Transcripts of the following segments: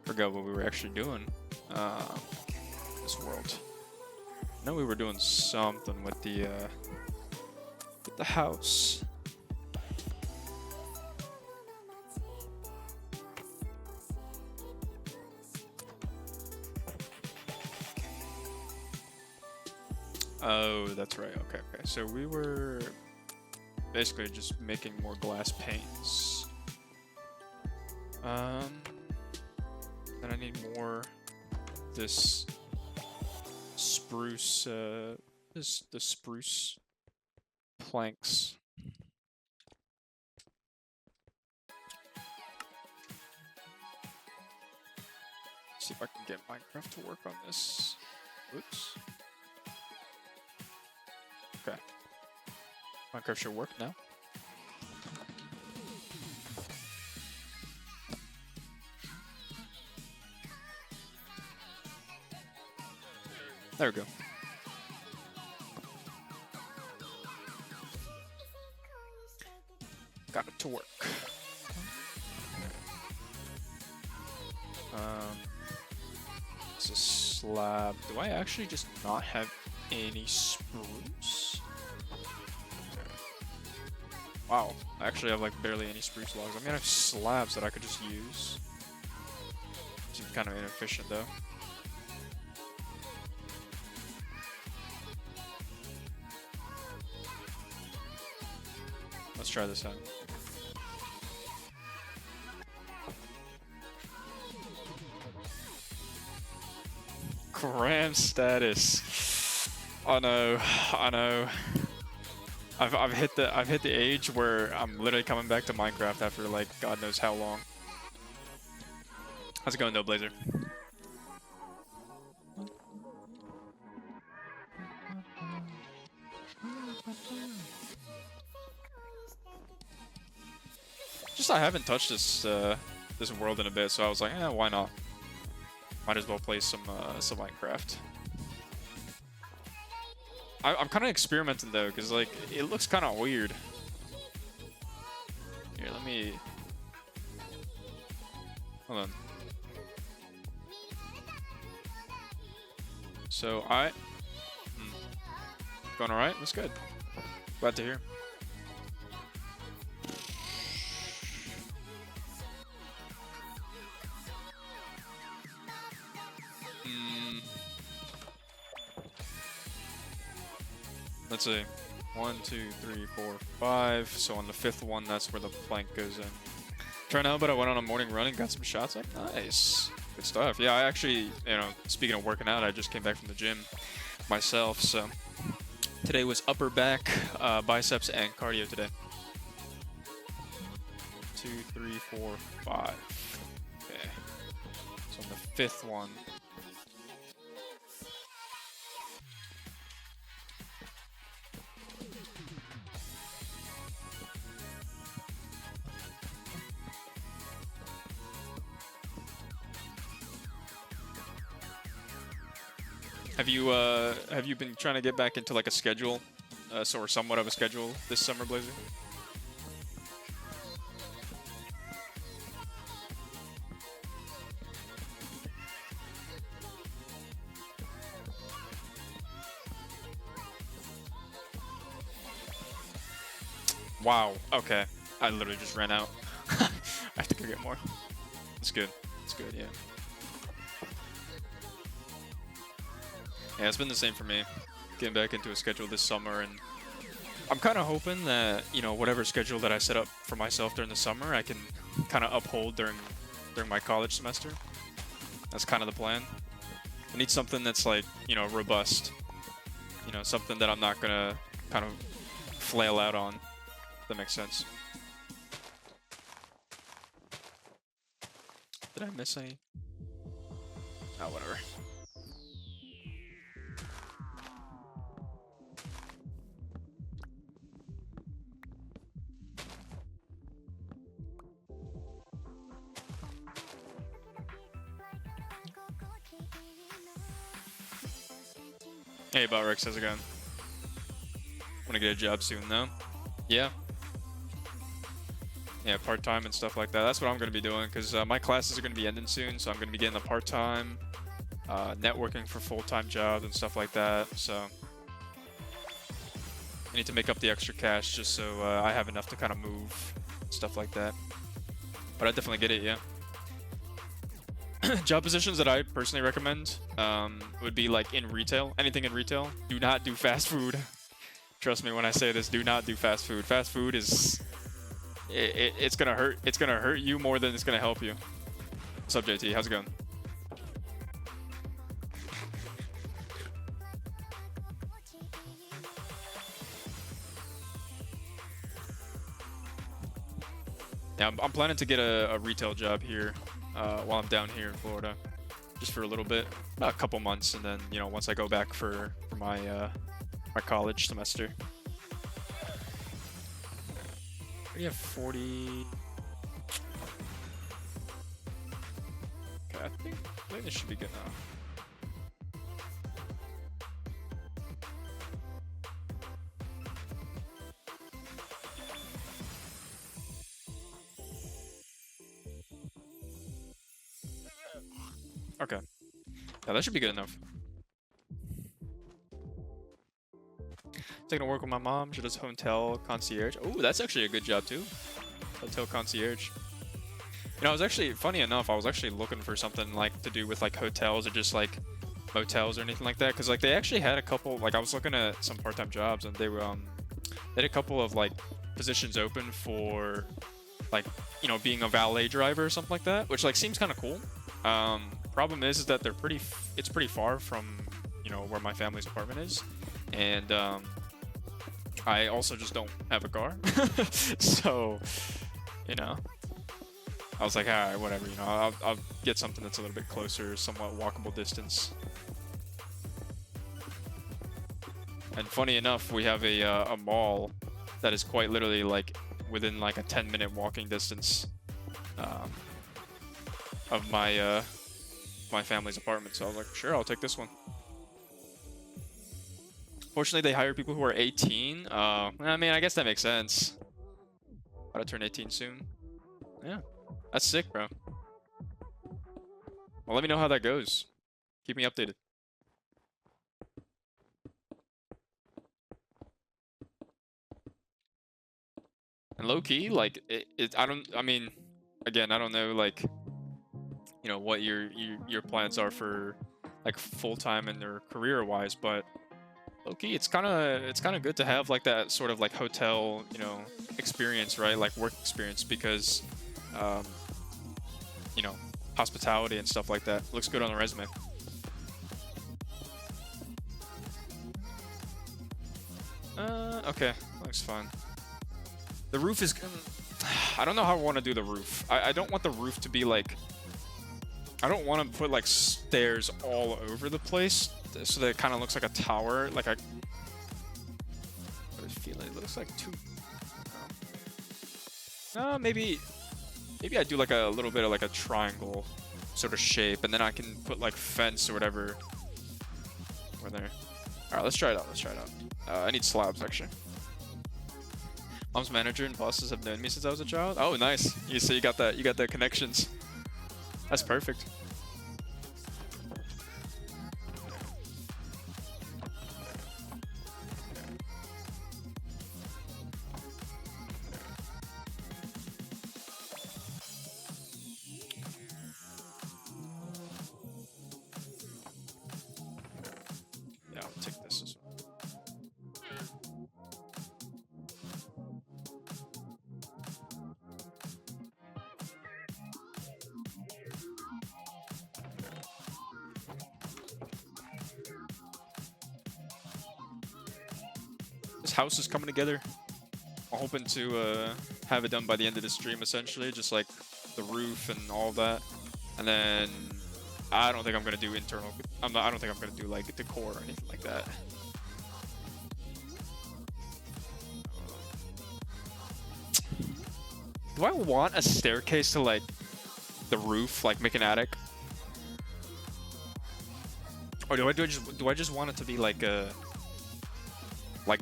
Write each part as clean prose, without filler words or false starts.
Forgot what we were actually doing. This world. I know we were doing something with the house. Oh, that's right. Okay, okay. So we were basically just making more glass panes. Then I need more this spruce the spruce planks. See if I can get Minecraft to work on this. Oops. Okay. Minecraft should work now. There we go. Got it to work. It's a slab. Do I actually just not have any spruce? Wow, I actually have like barely any spruce logs. I'm gonna have slabs that I could just use. Seems kind of inefficient though. Let's try this out. Cram status. Oh no, I know. I've hit the age where I'm literally coming back to Minecraft after like God knows how long. How's it going though, Blazer? Just I haven't touched this this world in a bit, so I was like, why not? Might as well play some Minecraft. I'm kind of experimenting though, cause like it looks kind of weird. Here, let me. Hold on. So going all right. That's good. Glad to hear. Let's see. 1, 2, 3, 4, 5. So on the 5th one, that's where the plank goes in. Trying out, but I went on a morning run and got some shots. Like, nice. Good stuff. Yeah, I actually, speaking of working out, I just came back from the gym myself. So today was upper back, biceps, and cardio today. 2, 3, 4, 5. Okay. So on the 5th one. Have you been trying to get back into like a schedule, or somewhat of a schedule this summer, Blazer? Wow. Okay. I literally just ran out. I have to go get more. It's good. It's good. Yeah. Yeah, it's been the same for me, getting back into a schedule this summer, and I'm kind of hoping that, whatever schedule that I set up for myself during the summer, I can kind of uphold during my college semester. That's kind of the plan. I need something that's like, robust. Something that I'm not gonna kind of flail out on. If that makes sense. Did I miss any? Oh, whatever. Hey, Botrix, how's it going? Wanna get a job soon, though? Yeah. Yeah, part-time and stuff like that. That's what I'm going to be doing because my classes are going to be ending soon, so I'm going to be getting the part-time, networking for full-time jobs and stuff like that. So I need to make up the extra cash just so I have enough to kind of move, stuff like that. But I definitely get it, yeah. Job positions that I personally recommend would be like in retail, anything in retail. Do not do fast food. Trust me when I say this, do not do fast food. Fast food is... It's gonna hurt. It's gonna hurt you more than it's gonna help you. What's up, JT? How's it going? Yeah, I'm planning to get a retail job here while I'm down here in Florida, just for a little bit, about a couple months, and then once I go back for my my college semester. We have 40. Okay, I think this should be good now. Okay. Yeah, that should be good enough. Taking to work with my mom. She does hotel concierge. Oh, that's actually a good job too. Hotel concierge. I was actually, funny enough, I was actually looking for something like to do with like hotels or just like motels or anything like that. Cause like they actually had a couple, like I was looking at some part-time jobs and they were, they had a couple of like positions open for like, being a valet driver or something like that, which like seems kind of cool. Problem is that they're it's pretty far from, where my family's apartment is. And, I also just don't have a car. So, I was like, all right, whatever, I'll get something that's a little bit closer, somewhat walkable distance. And funny enough, we have a mall that is quite literally like within like a 10-minute walking distance of my my family's apartment. So I was like, sure, I'll take this one. Fortunately, they hire people who are 18. I mean, I guess that makes sense. About to turn 18 soon. Yeah, that's sick, bro. Well, let me know how that goes. Keep me updated. And low key, like I mean, again, I don't know, like, what your plans are for like full time and or career wise, but low-key, it's kind of good to have like that sort of like hotel, experience, right? Like work experience, because, hospitality and stuff like that looks good on the resume. Okay, looks fine. The roof is, I don't know how I want to do the roof. I don't want the roof to be like, I don't want to put like stairs all over the place, so that it kind of looks like a tower. Like I feel like it looks like two. Maybe I do like a little bit of like a triangle sort of shape, and then I can put like fence or whatever over there. All right, let's try it out. I need slabs actually. Mom's manager and bosses have known me since I was a child. Oh, nice. So you got that. You got the connections. That's perfect. Yeah, I'll take this as well. This house is coming together. I'm hoping to have it done by the end of the stream, essentially, just like the roof and all that. And then I don't think I'm gonna do internal. I don't think I'm gonna do like decor or anything like that. Do I want a staircase to like the roof, like make an attic? Or do I just want it to be like a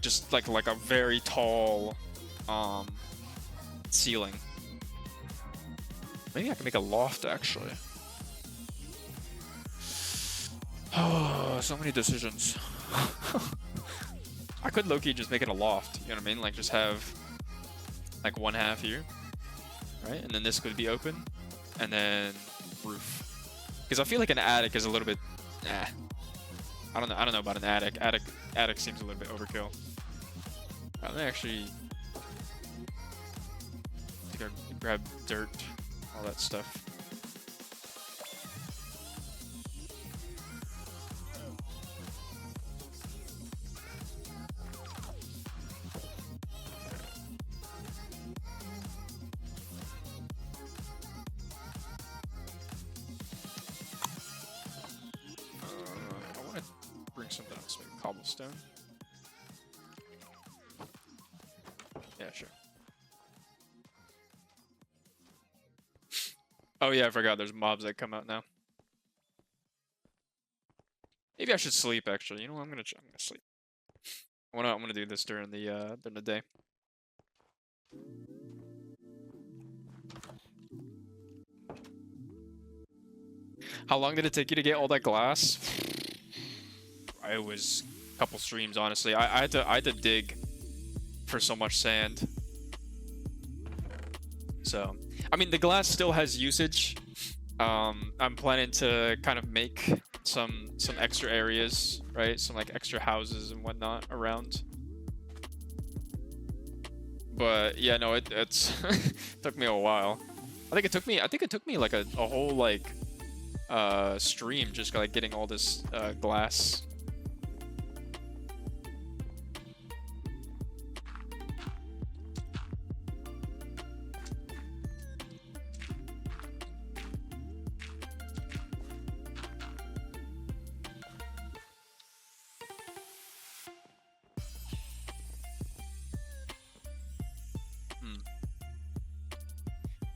just like a very tall ceiling? Maybe I can make a loft actually. Oh, so many decisions. I could low-key just make it a loft, you know what I mean? Like just have like one half here, right? And then this could be open, and then roof. Because I feel like an attic is a little bit, I don't know about an attic. Attic seems a little bit overkill. Let me actually grab dirt, all that stuff. I want to bring something else, maybe cobblestone. Yeah, sure. Oh yeah, I forgot there's mobs that come out now. Maybe I should sleep actually. You know what? I'm gonna sleep. I'm gonna do this during the day. How long did it take you to get all that glass? It was a couple streams, honestly. I had to dig for so much sand. So, I mean, the glass still has usage. I'm planning to kind of make some extra areas, right? Some like extra houses and whatnot around. But yeah, no, it's took me a while. I think it took me like a whole like stream just like getting all this glass.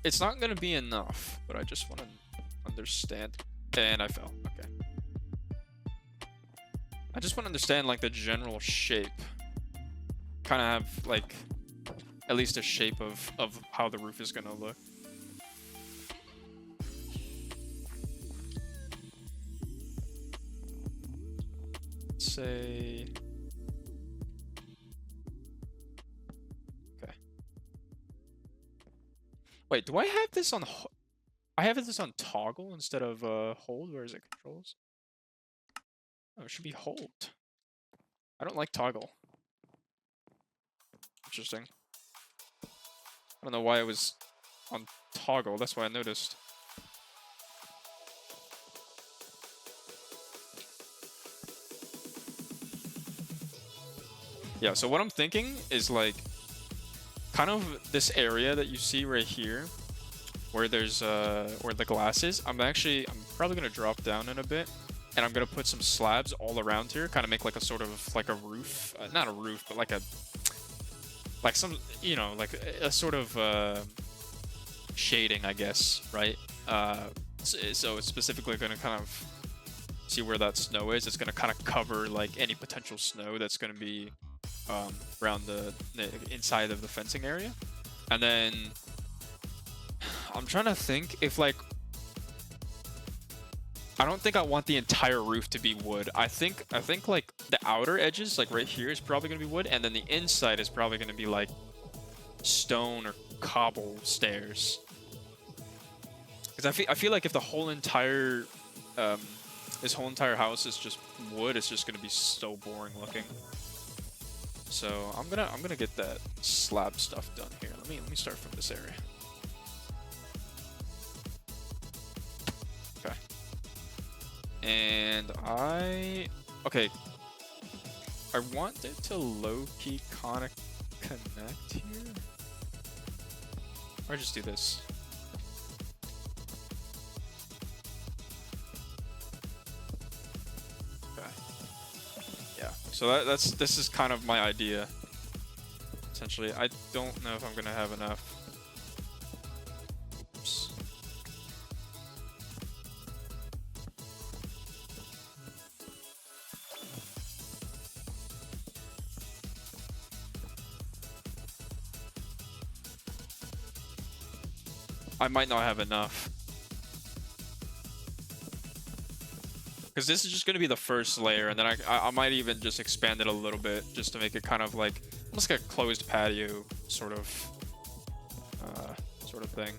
It's not gonna be enough, but I just want to understand. And I fell. Okay. I just want to understand like the general shape. Kind of have like at least a shape of how the roof is gonna look. Let's say. Wait, do I have this on? I have this on toggle instead of hold. Where is it? Controls. Oh, it should be hold. I don't like toggle. Interesting. I don't know why it was on toggle. That's why I noticed. Yeah. So what I'm thinking is like. Kind of this area that you see right here, where there's where the glass is. I'm probably gonna drop down in a bit, and I'm gonna put some slabs all around here, kind of make like a sort of like a roof, not a roof, but like some, you know, like a sort of shading, I guess, right? So it's specifically gonna kind of see where that snow is. It's gonna kind of cover like any potential snow that's gonna be around the inside of the fencing area. And then I'm trying to think if like I don't think I want the entire roof to be wood. I think like the outer edges, like right here, is probably gonna be wood, and then the inside is probably gonna be like stone or cobble stairs. Because I feel like if the whole entire this whole entire house is just wood, it's just gonna be so boring looking. So I'm gonna get that slab stuff done here. Let me start from this area. Okay. And I want it to low-key kind of connect here. Or just do this. So this is kind of my idea. Essentially, I don't know if I'm gonna have enough. Oops. I might not have enough. Because this is just going to be the first layer, and then I might even just expand it a little bit just to make it kind of like almost like a closed patio sort of thing.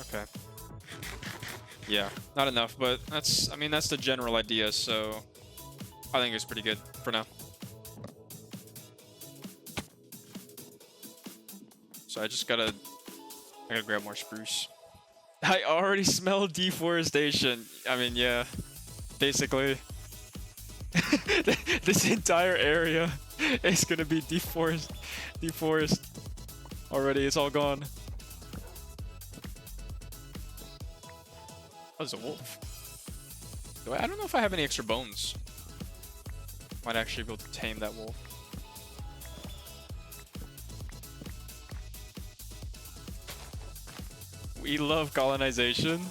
Okay. Yeah, not enough, but that's, I mean, that's the general idea, so I think it's pretty good for now. So I gotta grab more spruce. I already smell deforestation. I mean, yeah, basically. This entire area is gonna be deforest already. It's all gone. Oh, there's a wolf. I don't know if I have any extra bones. Might actually be able to tame that wolf. We love colonization.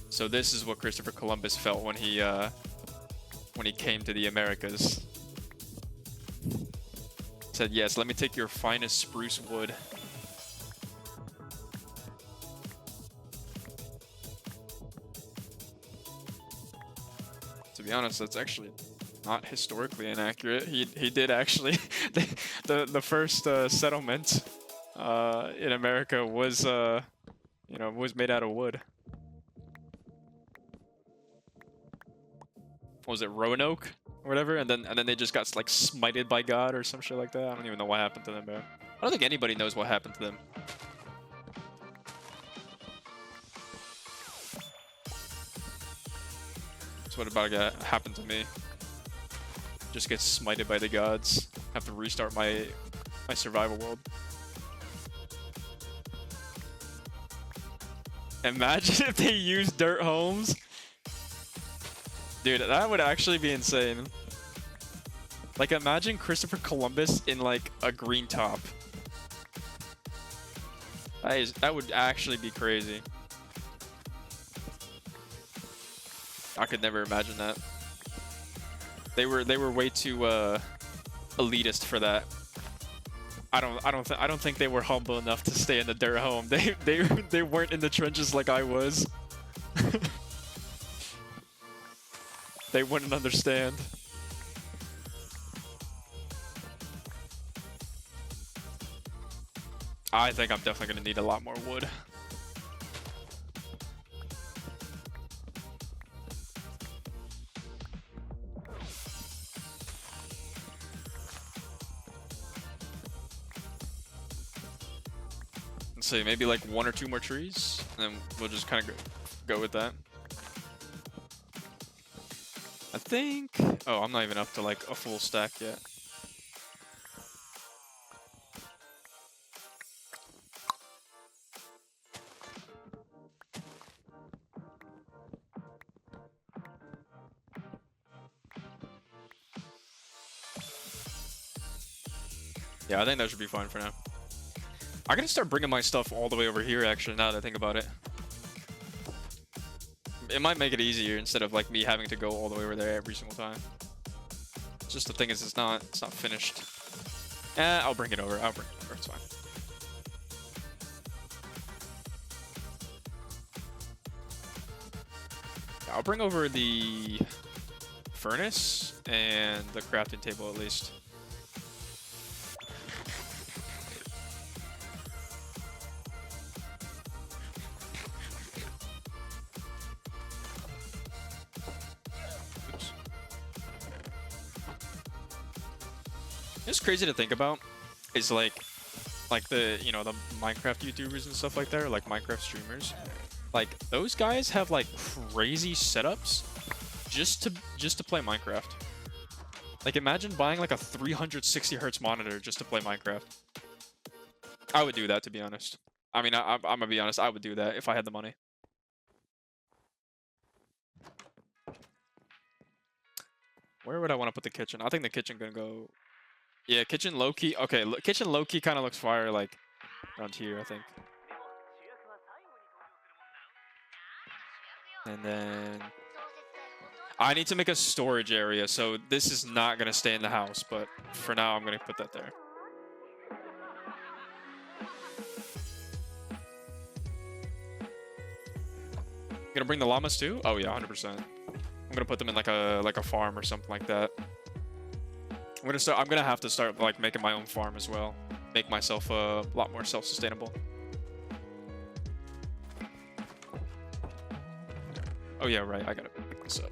So this is what Christopher Columbus felt when he came to the Americas. Said, "Yes, let me take your finest spruce wood." To be honest, that's actually not historically inaccurate. He did actually the first settlement in America was you know, was made out of wood. What was it, Roanoke or whatever? And then they just got like smited by God or some shit like that. I don't even know what happened to them, bro. I don't think anybody knows what happened to them. That's what about to happen to me. Just get smited by the gods. Have to restart my survival world. Imagine if they used dirt homes. Dude, that would actually be insane. Like, imagine Christopher Columbus in like a green top. That would actually be crazy. I could never imagine that. They were way too elitist for that. I don't think they were humble enough to stay in the dirt home. They weren't in the trenches like I was. They wouldn't understand. I think I'm definitely gonna need a lot more wood. Let's see, maybe like 1 or 2 more trees, and then we'll just kind of go with that. I think... Oh, I'm not even up to like a full stack yet. Yeah, I think that should be fine for now. I gotta start bringing my stuff all the way over here, actually, now that I think about it. It might make it easier instead of like me having to go all the way over there every single time. It's just the thing is, it's not finished. I'll bring it over. It's fine. I'll bring over the furnace and the crafting table at least. It's crazy to think about is like the, you know, the Minecraft YouTubers and stuff like that, or like Minecraft streamers. Like those guys have like crazy setups just to play Minecraft. Like imagine buying like a 360 hertz monitor just to play Minecraft. I would do that, to be honest. I mean, I'm gonna be honest, I would do that if I had the money. Where would I want to put the kitchen? I think the kitchen gonna go... Yeah, kitchen low-key. Okay, kitchen low-key kind of looks fire, like, around here, I think. And then... I need to make a storage area, so this is not gonna stay in the house, but for now I'm gonna put that there. Gonna bring the llamas too? Oh yeah, 100%. I'm gonna put them in like a farm or something like that. I'm gonna have to start like making my own farm as well. Make myself a lot more self-sustainable. Oh yeah, right. I gotta pick this up.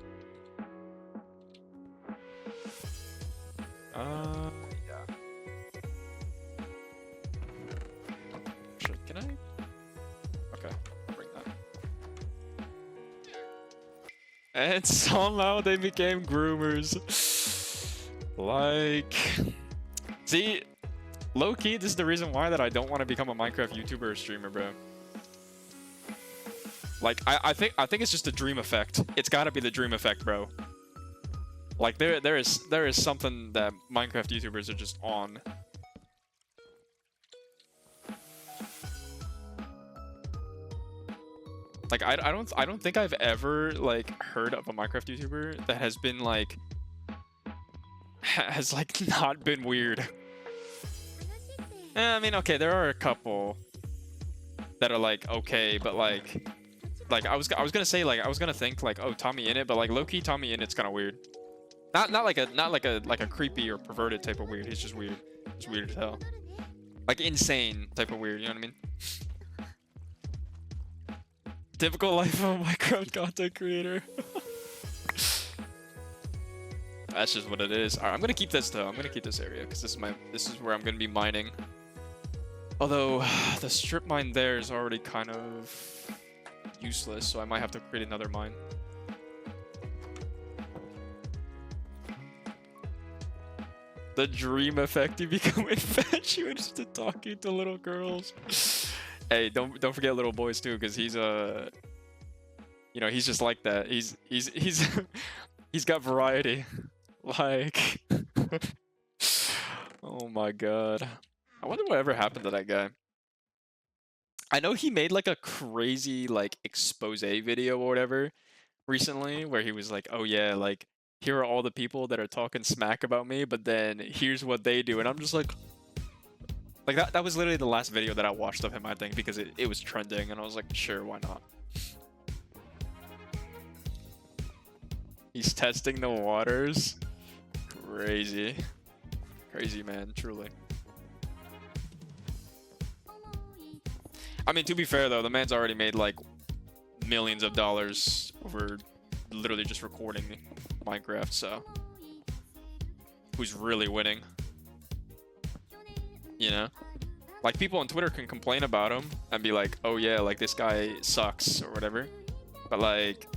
Yeah. Can I? Okay, I'll bring that. And somehow they became groomers. Like, see, low-key, this is the reason why that I don't want to become a Minecraft YouTuber or streamer, bro. Like, I think it's just a dream effect. It's gotta be the dream effect, bro. Like, there is something that Minecraft YouTubers are just on. Like, I don't think I've ever like heard of a Minecraft YouTuber that has been like not been weird. I mean, okay, there are a couple that are like okay, but like I was gonna say like I was gonna think like, oh, TommyInnit, but like low-key TommyInnit's kind of weird. Not like a creepy or perverted type of weird. He's just weird. It's weird as hell. Like insane type of weird. You know what I mean? Typical life of a Minecraft content creator. That's just what it is. All right, I'm gonna keep this though. I'm gonna keep this area because this is where I'm gonna be mining. Although the strip mine there is already kind of useless, so I might have to create another mine. The dream effect, you become infatuated to talking to little girls. Hey, don't forget little boys too, because he's you know, he's just like that. He's he's got variety. Like, oh my god. I wonder whatever happened to that guy. I know he made like a crazy like expose video or whatever recently where he was like, oh yeah, like here are all the people that are talking smack about me, but then here's what they do. And I'm just like that was literally the last video that I watched of him, I think, because it was trending and I was like, sure, why not? He's testing the waters. Crazy. Crazy, man, truly. I mean, to be fair though, the man's already made like millions of dollars over literally just recording Minecraft, so who's really winning? You know? Like, people on Twitter can complain about him and be like, oh yeah, like this guy sucks or whatever. But like,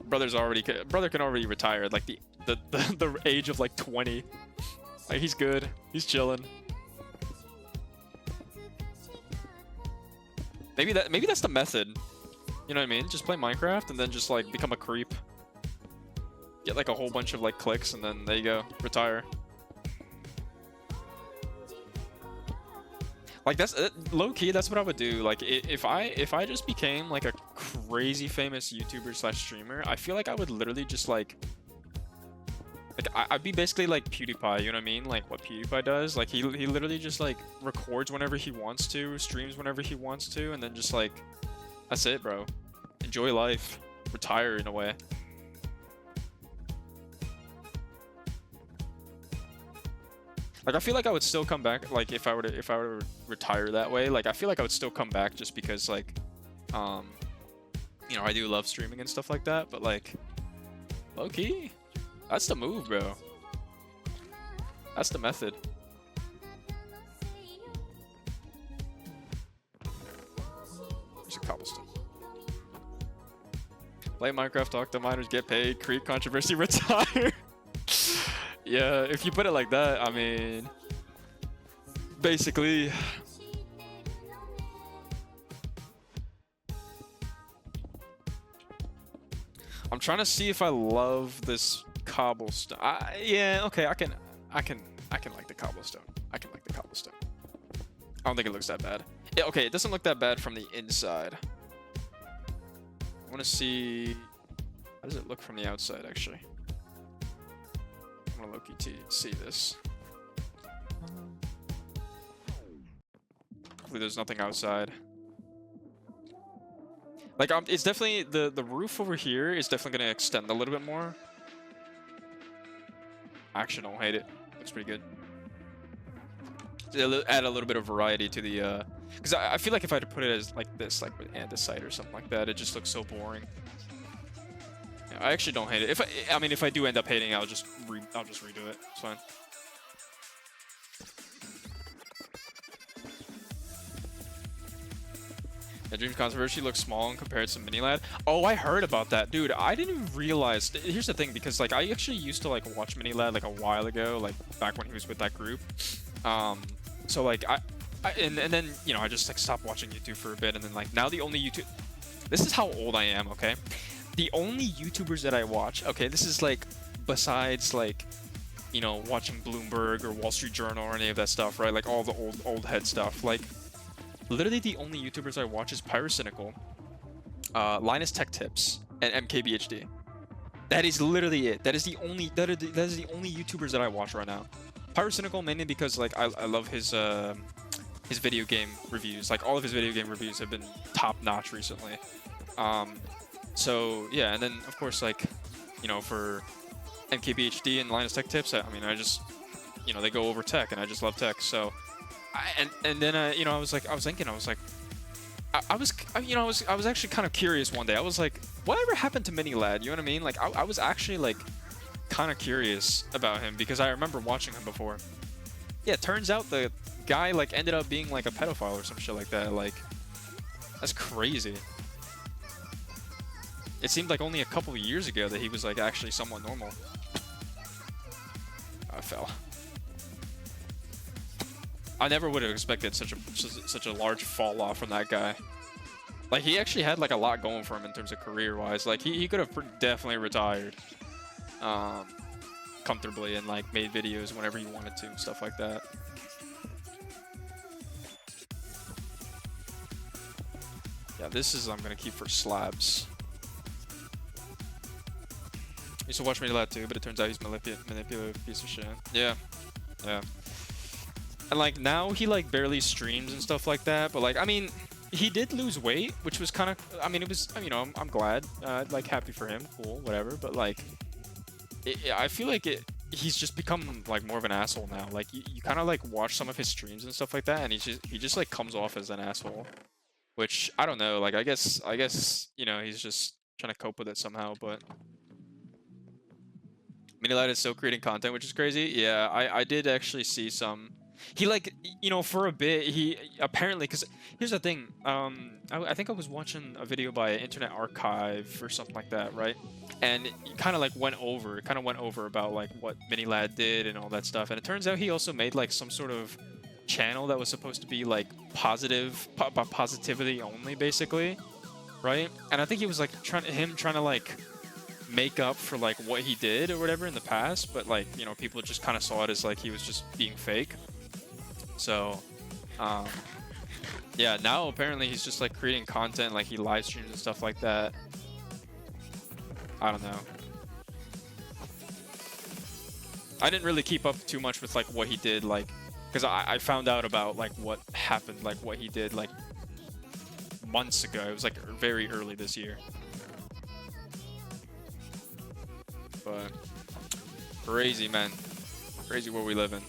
brother can already retire at like the age of like 20. Like, he's good. He's chilling. Maybe that's the method. You know what I mean? Just play Minecraft and then just like become a creep. Get like a whole bunch of like clicks and then there you go, retire. Like, that's low key, that's what I would do. Like, if I just became like a crazy famous YouTuber slash streamer, I feel like I would literally just like I'd be basically like PewDiePie, you know what I mean? Like what PewDiePie does. Like he literally just like records whenever he wants to, streams whenever he wants to, and then just like that's it, bro. Enjoy life. Retire in a way. Like, I feel like I would still come back, like if I were to retire that way, like I feel like I would still come back just because like you know, I do love streaming and stuff like that, but like low key, that's the move, bro. That's the method. There's a cobblestone. Play Minecraft, talk to miners, get paid, create controversy, retire. Yeah, if you put it like that, I mean, basically. I'm trying to see if I love this cobblestone. Yeah, okay, I can like the cobblestone. I can like the cobblestone. I don't think it looks that bad. Yeah, okay, it doesn't look that bad from the inside. I want to see. How does it look from the outside, actually? I'm gonna low-key see this. Hopefully there's nothing outside. Like, it's definitely, the roof over here is definitely gonna extend a little bit more. Actually, don't hate it. Looks pretty good. Add a little bit of variety to the, because I feel like if I had to put it as like this, like with andesite or something like that, it just looks so boring. Yeah, I actually don't hate it. I mean, if I do end up hating, I'll just redo it. It's fine. Yeah, Dreams Controversy looks small in comparison to Minilad. Oh, I heard about that, dude. I didn't even realize. Here's the thing, because like I actually used to like watch Minilad like a while ago, like back when he was with that group. So like and then you know I just like stopped watching YouTube for a bit, and then like now the only YouTube. This is how old I am, okay? The only YouTubers that I watch, okay, this is like besides like, you know, watching Bloomberg or Wall Street Journal or any of that stuff, right? Like all the old head stuff, like. Literally the only YouTubers I watch is Pyrocynical, Linus Tech Tips, and MKBHD. That is literally it. That is the only YouTubers that I watch right now. Pyrocynical mainly because like I love his video game reviews. Like all of his video game reviews have been top notch recently. So yeah, and then of course like, you know, for MKBHD and Linus Tech Tips, I mean I just, you know, they go over tech and I just love tech. So. And then you know I was thinking I was actually kind of curious one day. I was like, whatever happened to Minilad? You know what I mean? Like I was actually like kind of curious about him because I remember watching him before. Yeah, it turns out the guy like ended up being like a pedophile or some shit like that. Like that's crazy. It seemed like only a couple of years ago that he was like actually somewhat normal. I fell. I never would have expected such a large fall off from that guy. Like he actually had like a lot going for him in terms of career wise. Like he could have definitely retired comfortably and like made videos whenever he wanted to and stuff like that. Yeah, this is I'm gonna keep for slabs. I used to watch Minilad too, but it turns out he's manipulative piece of shit. Yeah. Yeah. And like now he like barely streams and stuff like that, but like I mean he did lose weight, which was kind of, I mean it was, you know, I'm glad, like happy for him, cool, whatever, but like I feel like he's just become like more of an asshole now. Like you kind of like watch some of his streams and stuff like that, and he just like comes off as an asshole, which I don't know, like I guess you know he's just trying to cope with it somehow. But Minilad is still creating content, which is crazy. Yeah, I did actually see some. He like, you know, for a bit, he apparently, because here's the thing, I think I was watching a video by Internet Archive or something like that, right? And it kind of went over about like what Minilad did and all that stuff. And it turns out he also made like some sort of channel that was supposed to be like positivity only, basically, right? And I think he was like trying to like make up for like what he did or whatever in the past, but like, you know, people just kind of saw it as like he was just being fake. So, yeah, now apparently he's just like creating content, like he live streams and stuff like that. I don't know. I didn't really keep up too much with like what he did, like, because I found out about like what happened, like what he did like months ago. It was like very early this year. But crazy, man. Crazy world we live in.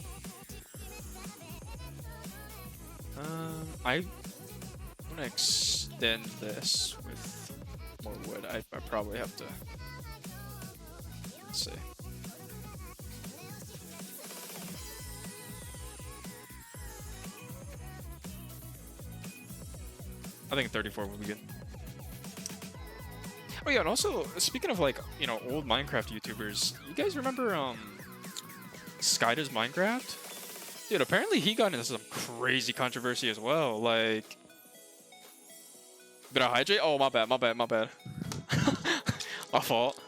I want to extend this with more wood. I probably have to. Let's see. I think 34 would be good. Oh yeah, and also speaking of like, you know, old Minecraft YouTubers, you guys remember Skydoes Minecraft? Dude, apparently he got into some crazy controversy as well. Like, did I hydrate? Oh, my bad. My fault.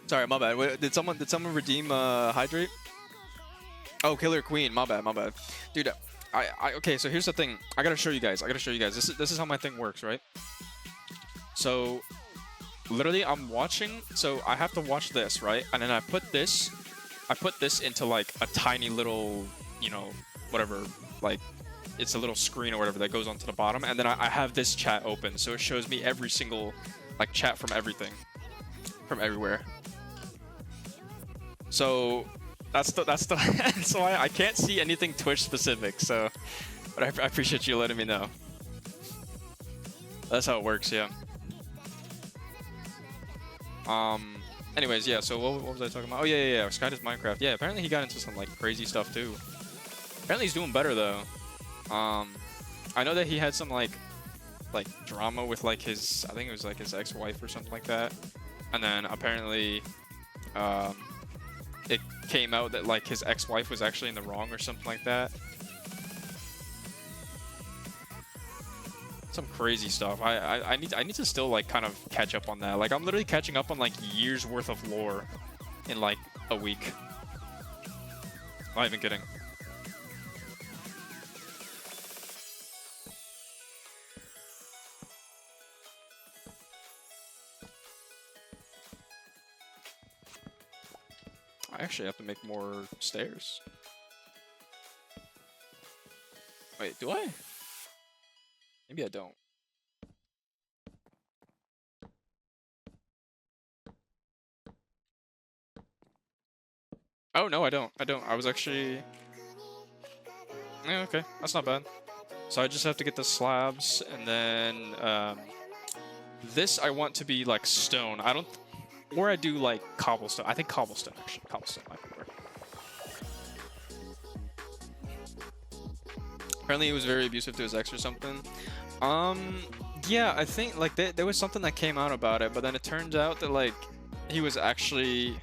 Sorry, my bad. Wait, did someone redeem hydrate? Oh, Killer Queen. My bad. Dude, Okay, so here's the thing. I gotta show you guys. This is how my thing works, right? So literally I'm watching, so I have to watch this, right? And then I put this into like a tiny little, you know, whatever, like it's a little screen or whatever that goes onto the bottom, and then I have this chat open, so it shows me every single like chat from everything, from everywhere. So that's the so I can't see anything Twitch specific, so but I appreciate you letting me know. That's how it works, yeah. Anyways, yeah, so what was I talking about? Oh, yeah. Sky does Minecraft. Yeah, apparently he got into some, like, crazy stuff, too. Apparently he's doing better, though. I know that he had some, like, drama with, like, his... I think it was, like, his ex-wife or something like that. And then, apparently, it came out that, like, his ex-wife was actually in the wrong or something like that. Some crazy stuff. I need to still like kind of catch up on that. Like I'm literally catching up on like years worth of lore in like a week. Not even kidding. I actually have to make more stairs. Wait, do I? Maybe I don't. Oh, no, I don't. I was actually... Yeah, okay. That's not bad. So I just have to get the slabs, and then... this I want to be, like, stone. I don't... Or I do, like, cobblestone. I think cobblestone, actually. Cobblestone might work. Apparently he was very abusive to his ex or something. Yeah, I think like there was something that came out about it, but then it turns out that like he was actually,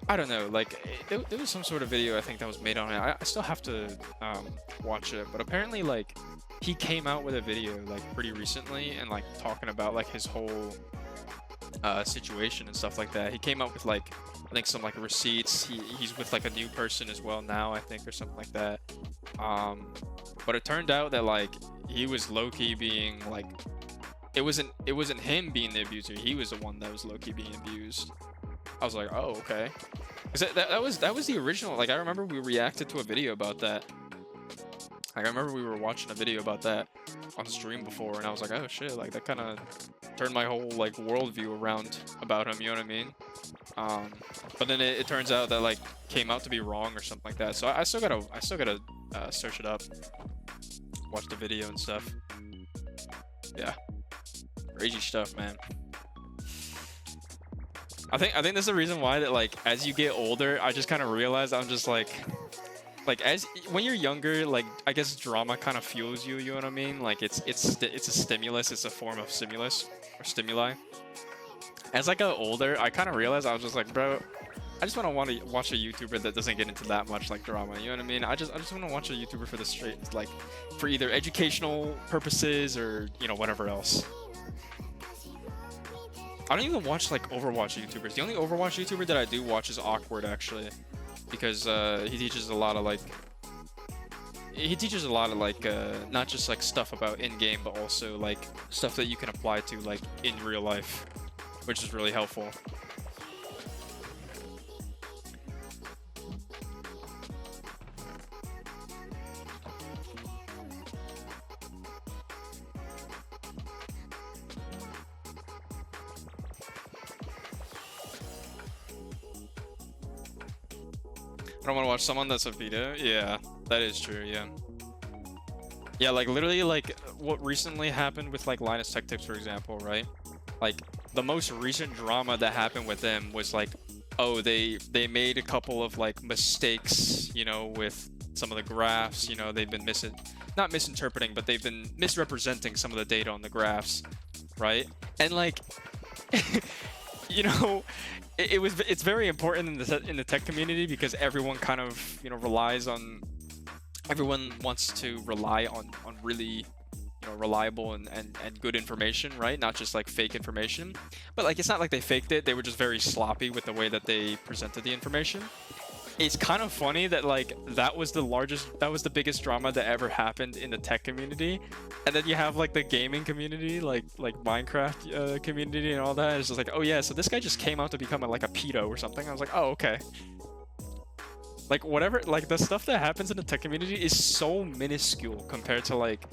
I don't know, like there was some sort of video I think that was made on it. I still have to watch it, but apparently like he came out with a video like pretty recently and like talking about like his whole situation and stuff like that. He came out with like I think some like receipts. He's with like a new person as well now, I think, or something like that. But it turned out that like he was low-key being like it wasn't him being the abuser. He was the one that was low-key being abused. I was like, oh, okay. Cause that was the original. Like I remember we reacted to a video about that. Like I remember we were watching a video about that on stream before, and I was like, oh shit, like that kind of turned my whole like worldview around about him. You know what I mean? But then it turns out that like came out to be wrong or something like that. So I still gotta search it up, watch the video and stuff. Yeah, crazy stuff, man. I think this is the reason why that like as you get older, I just kind of realize I'm just like as when you're younger, like I guess drama kind of fuels you. You know what I mean? Like it's a stimulus. It's a form of stimulus or stimuli. As I got older, I kind of realized I was just like, bro, I just want to watch a YouTuber that doesn't get into that much like drama. You know what I mean? I just want to watch a YouTuber for the straight, like, for either educational purposes or you know whatever else. I don't even watch like Overwatch YouTubers. The only Overwatch YouTuber that I do watch is Awkward actually, because he teaches a lot of like. He teaches a lot of like not just like stuff about in-game, but also like stuff that you can apply to like in real life, which is really helpful. I don't want to watch someone that's a Vita. Yeah, that is true. Yeah. Yeah, like literally like what recently happened with like Linus Tech Tips, for example, right? Like the most recent drama that happened with them was like, oh, they made a couple of like mistakes, you know, with some of the graphs. You know, they've been not misinterpreting, but they've been misrepresenting some of the data on the graphs, right? And like, you know, it's very important in the tech community because everyone kind of, you know, everyone wants to rely on really, you know, reliable and good information, right? Not just like fake information. But like it's not like they faked it, they were just very sloppy with the way that they presented the information. it's kind of funny that like that was the biggest drama that ever happened in the tech community, and then you have like the gaming community, like Minecraft community and all that. It's just like, oh yeah, so this guy just came out to become like a pedo or something. I was like, oh okay. Like whatever, like the stuff that happens in the tech community is so minuscule compared to like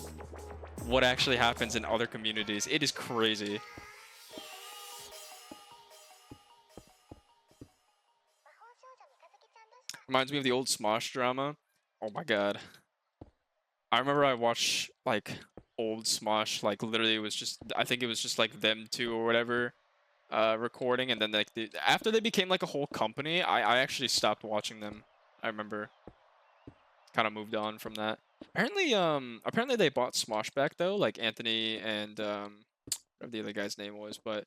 what actually happens in other communities. It is crazy. Reminds me of the old Smosh drama. Oh my god. I remember I watched like old Smosh, like literally it was just, I think it was just like them two or whatever recording, and then like after they became like a whole company, I actually stopped watching them. I remember kind of moved on from that. Apparently they bought Smosh back though, like Anthony and whatever the other guy's name was, but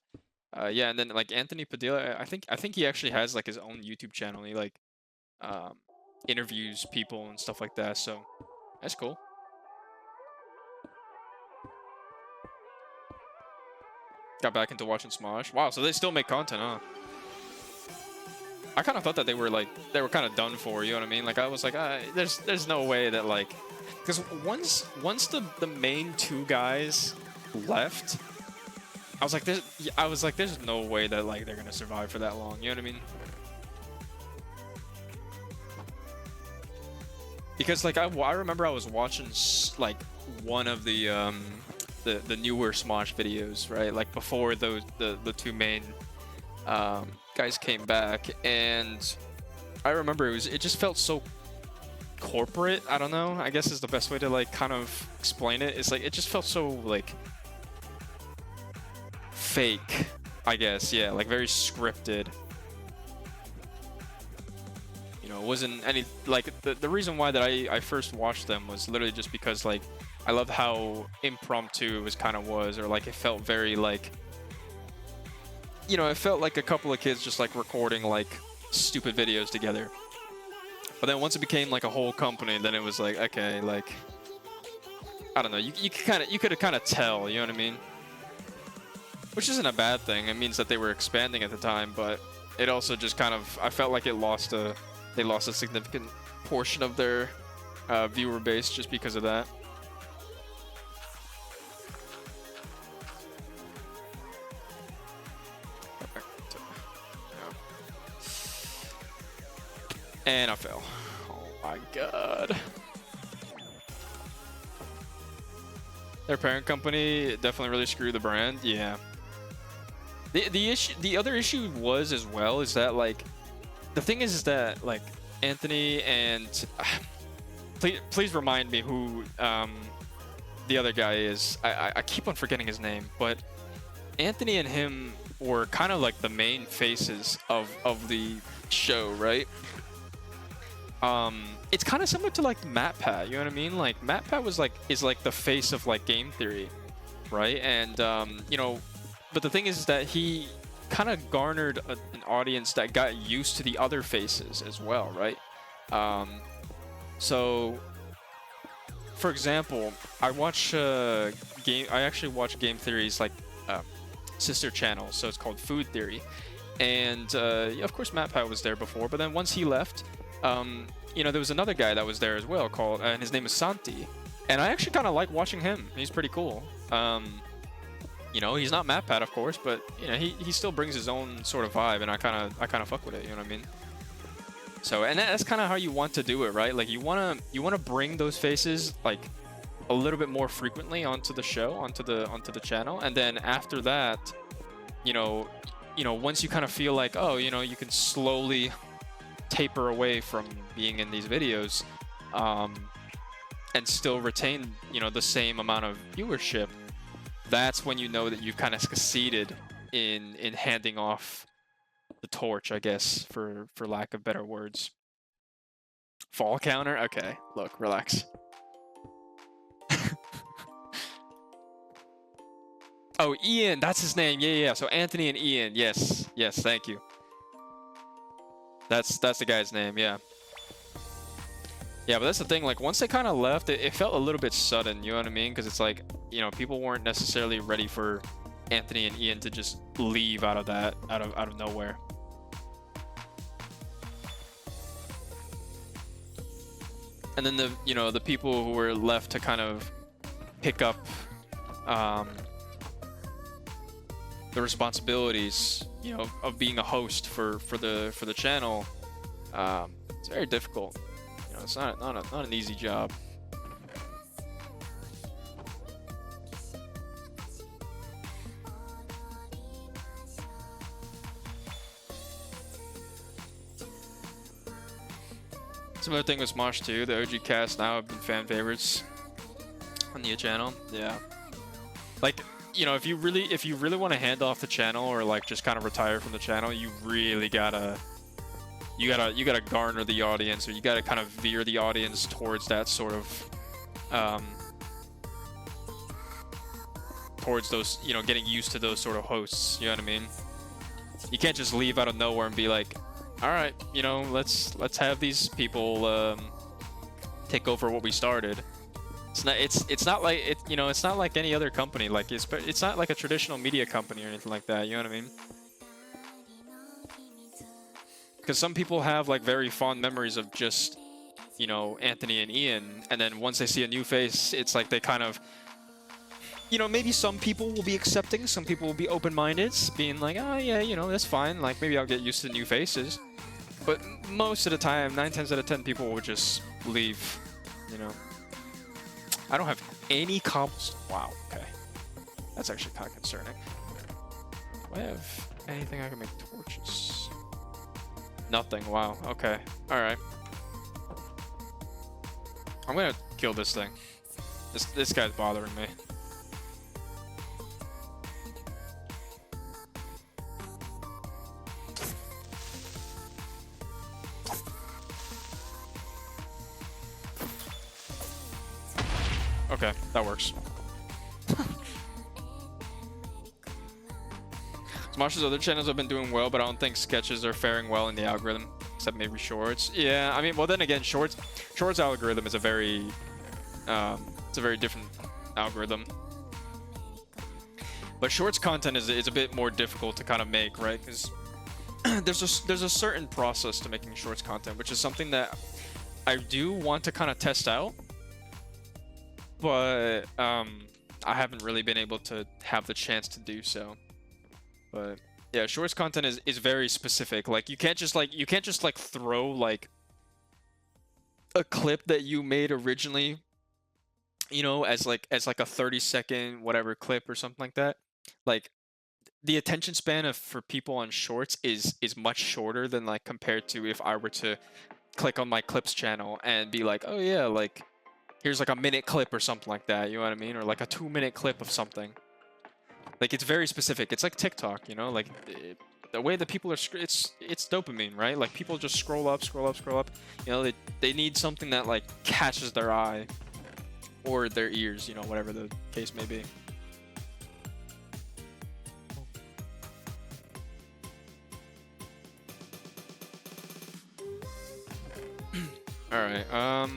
yeah, and then like Anthony Padilla, I think he actually has like his own YouTube channel. He like interviews people and stuff like that, so that's cool. Got back into watching Smosh. Wow, so they still make content, huh? I kind of thought that they were kind of done for, you know what I mean? Like I was like, there's no way that like, because once the main two guys left, I was like there's no way that like they're gonna survive for that long, you know what I mean? Because like I remember I was watching like one of the newer Smosh videos, right? Like before the two main guys came back, and I remember it just felt so corporate. I don't know, I guess is the best way to like kind of explain it. It's like it just felt so like fake, I guess. Yeah, like very scripted. You know, it wasn't any like the reason why that I first watched them was literally just because like I loved how impromptu it was, or like it felt very like, you know, it felt like a couple of kids just like recording like stupid videos together. But then once it became like a whole company, then it was like, okay, like I don't know, you could kind of tell, you know what I mean? Which isn't a bad thing. It means that they were expanding at the time, but it also just kind of, I felt like they lost a significant portion of their viewer base just because of that. And I fell. Oh my god. Their parent company definitely really screwed the brand. Yeah. The other issue was as well is that like the thing is that like Anthony and please remind me who the other guy is. I keep on forgetting his name, but Anthony and him were kind of like the main faces of the show, right? It's kind of similar to like MatPat, you know what I mean? Like MatPat is like the face of like game theory, right? And you know, but the thing is that he kind of garnered an audience that got used to the other faces as well, right? So for example, I actually watch Game Theory's like sister channel, so it's called Food Theory, and yeah, of course MatPat was there before, but then once he left, you know, there was another guy that was there as well called, and his name is Santi, and I actually kind of like watching him. He's pretty cool. You know, he's not MatPat, of course, but you know, he still brings his own sort of vibe, and I kind of fuck with it. You know what I mean? So, and that's kind of how you want to do it, right? Like you wanna bring those faces like a little bit more frequently onto the show, onto the channel, and then after that, you know, once you kind of feel like, oh, you know, you can slowly taper away from being in these videos, and still retain, you know, the same amount of viewership, that's when you know that you've kind of succeeded in handing off the torch, I guess, for lack of better words. Fall counter? Okay, look, relax. Oh, Ian, that's his name. Yeah. So Anthony and Ian. Yes, thank you. That's the guy's name, yeah. Yeah, but that's the thing, like once they kind of left, it felt a little bit sudden, you know what I mean? Because it's like, you know, people weren't necessarily ready for Anthony and Ian to just leave out of nowhere. and then the the people who were left to kind of pick up the responsibilities, of being a host for the channel. It's very difficult. It's not an easy job. Similar thing with Smosh too. The OG cast now have been fan favorites on the channel. Yeah, like if you really want to hand off the channel or like just kind of retire from the channel, you really gotta garner the audience, or you gotta kind of veer the audience towards that sort of towards those, getting used to those sort of hosts. You know what I mean? You can't just leave out of nowhere and be like, all right, let's have these people take over what we started. It's not like it's not like any other company. Like it's not like a traditional media company or anything like that. You know what I mean? Because some people have like very fond memories of just Anthony and Ian, and then once they see a new face, it's like they kind of maybe some people will be accepting, some people will be open-minded, being like, oh yeah, that's fine. Like maybe I'll get used to new faces. But most of the time, 9 times out of 10, people will just leave. I don't have any cobblestone. Wow, okay. That's actually kind of concerning. Do I have anything I can make torches? Nothing. Wow, okay. Alright. I'm gonna kill this thing. This guy's bothering me. Okay, that works. Smosh's other channels have been doing well, but I don't think sketches are faring well in the algorithm, except maybe shorts. Yeah, I mean, well then again, shorts algorithm is a very different algorithm. But shorts content is a bit more difficult to kind of make, right? Because there's a certain process to making shorts content, which is something that I do want to kind of test out. But I haven't really been able to have the chance to do so. But yeah, shorts content is very specific. Like you can't just throw like a clip that you made originally, as like a 30-second whatever clip or something like that. Like the attention span for people on shorts is much shorter than like compared to if I were to click on my clips channel and be like, oh yeah, like here's like a minute clip or something like that, you know what I mean? Or like a 2-minute clip of something. Like it's very specific. It's like TikTok, like the way that people are, it's dopamine, right? Like people just scroll up. They need something that like catches their eye or their ears, whatever the case may be. All right,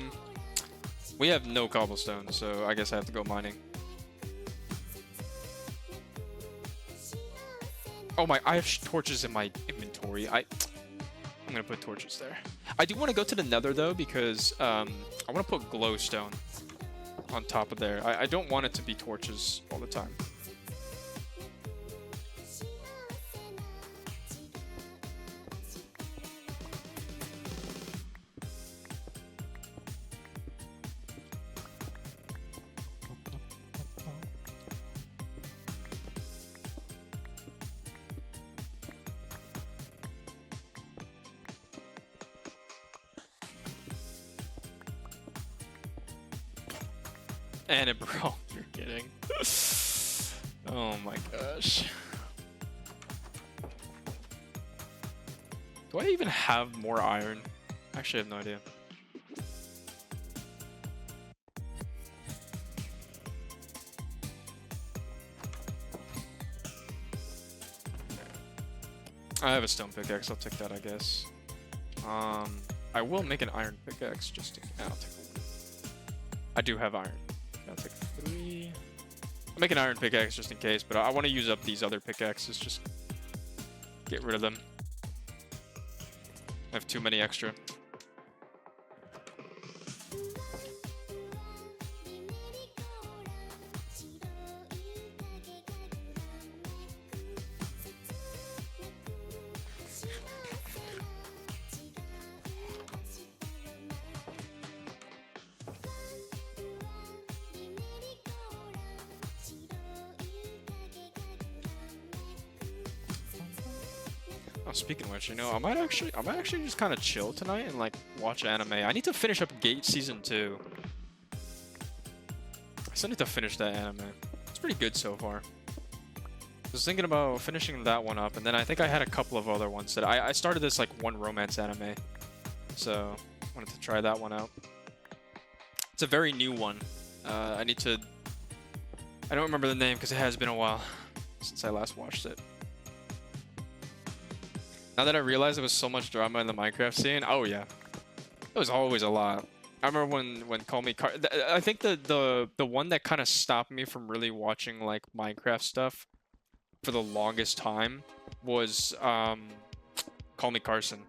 we have no cobblestone, so I guess I have to go mining. Oh my, I have torches in my inventory. I'm gonna put torches there. I do want to go to the nether though, because I want to put glowstone on top of there. I don't want it to be torches all the time. And it broke. You're kidding. Oh my gosh. Do I even have more iron? Actually, I have no idea. I have a stone pickaxe. I'll take that, I guess. I will make an iron pickaxe just to. I'll take one. I do have iron. I'll take 3. I'll make an iron pickaxe just in case, but I want to use up these other pickaxes. Just get rid of them. I have too many extra. Oh, speaking of which, you know, I might actually just kind of chill tonight and like watch anime. I need to finish up Gate Season 2. I still need to finish that anime. It's pretty good so far. I was thinking about finishing that one up, and then I think I had a couple of other ones that I started this like one romance anime, so wanted to try that one out. It's a very new one. I don't remember the name because it has been a while since I last watched it. Now that I realize there was so much drama in the Minecraft scene, oh yeah, it was always a lot. I remember when Call Me Car. I think the one that kind of stopped me from really watching like Minecraft stuff for the longest time was Call Me Carson,